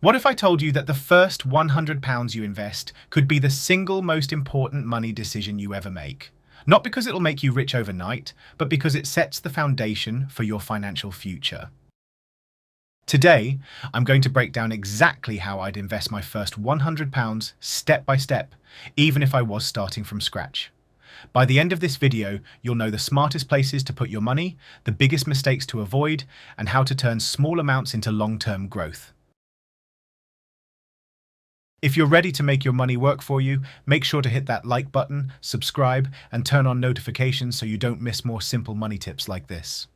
What if I told you that the first £100 you invest could be the single most important money decision you ever make? Not because it'll make you rich overnight, but because it sets the foundation for your financial future. Today, I'm going to break down exactly how I'd invest my first £100 step by step, even if I was starting from scratch. By the end of this video, you'll know the smartest places to put your money, the biggest mistakes to avoid, and how to turn small amounts into long-term growth. If you're ready to make your money work for you, make sure to hit that like button, subscribe, and turn on notifications so you don't miss more simple money tips like this.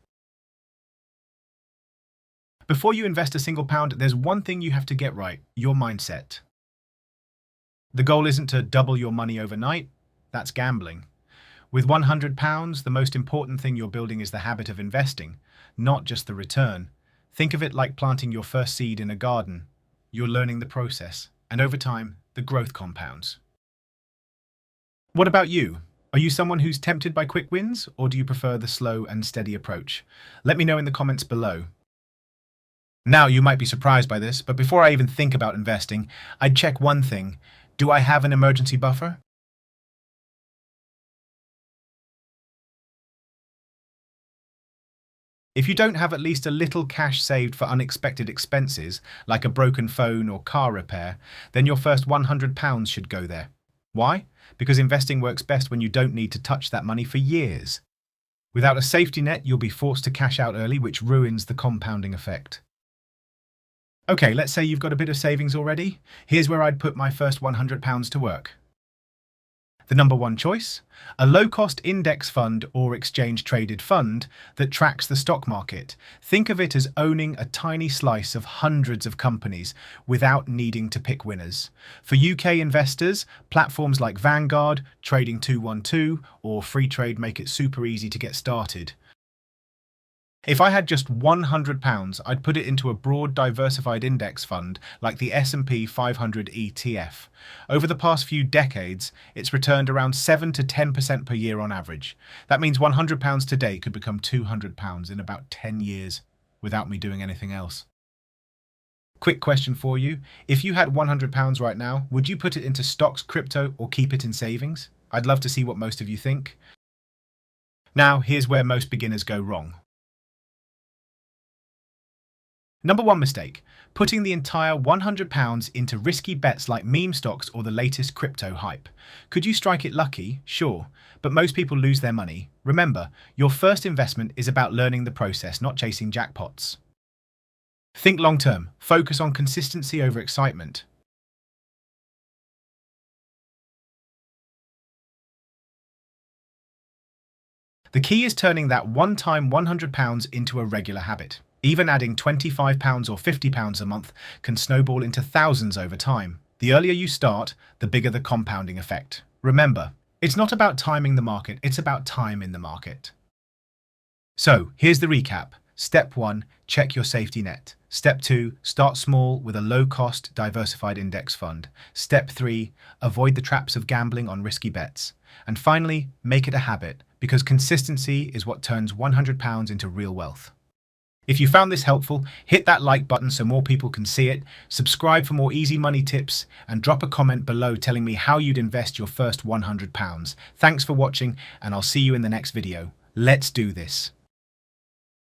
Before you invest a single pound, there's one thing you have to get right: your mindset. The goal isn't to double your money overnight. That's gambling. With £100, the most important thing you're building is the habit of investing, not just the return. Think of it like planting your first seed in a garden. You're learning the process, and over time, the growth compounds. What about you? Are you someone who's tempted by quick wins, or do you prefer the slow and steady approach? Let me know in the comments below. Now, you might be surprised by this, but before I even think about investing, I'd check one thing. Do I have an emergency buffer? If you don't have at least a little cash saved for unexpected expenses, like a broken phone or car repair, then your first £100 should go there. Why? Because investing works best when you don't need to touch that money for years. Without a safety net, you'll be forced to cash out early, which ruins the compounding effect. Okay, let's say you've got a bit of savings already. Here's where I'd put my first £100 to work. The number one choice: a low-cost index fund or exchange-traded fund that tracks the stock market. Think of it as owning a tiny slice of hundreds of companies without needing to pick winners. For UK investors, platforms like Vanguard, Trading 212, or Freetrade make it super easy to get started. If I had just £100, I'd put it into a broad diversified index fund like the S&P 500 ETF. Over the past few decades, it's returned around 7 to 10% per year on average. That means £100 today could become £200 in about 10 years without me doing anything else. Quick question for you. If you had £100 right now, would you put it into stocks, crypto, or keep it in savings? I'd love to see what most of you think. Now, here's where most beginners go wrong. Number one mistake: putting the entire £100 into risky bets like meme stocks or the latest crypto hype. Could you strike it lucky? Sure, but most people lose their money. Remember, your first investment is about learning the process, not chasing jackpots. Think long-term. Focus on consistency over excitement. The key is turning that one-time £100 into a regular habit. Even adding £25 or £50 a month can snowball into thousands over time. The earlier you start, the bigger the compounding effect. Remember, it's not about timing the market, it's about time in the market. So, here's the recap. Step 1, check your safety net. Step 2, start small with a low-cost, diversified index fund. Step 3, avoid the traps of gambling on risky bets. And finally, make it a habit, because consistency is what turns £100 into real wealth. If you found this helpful, hit that like button so more people can see it, subscribe for more easy money tips, and drop a comment below telling me how you'd invest your first £100. Thanks for watching, and I'll see you in the next video. Let's do this.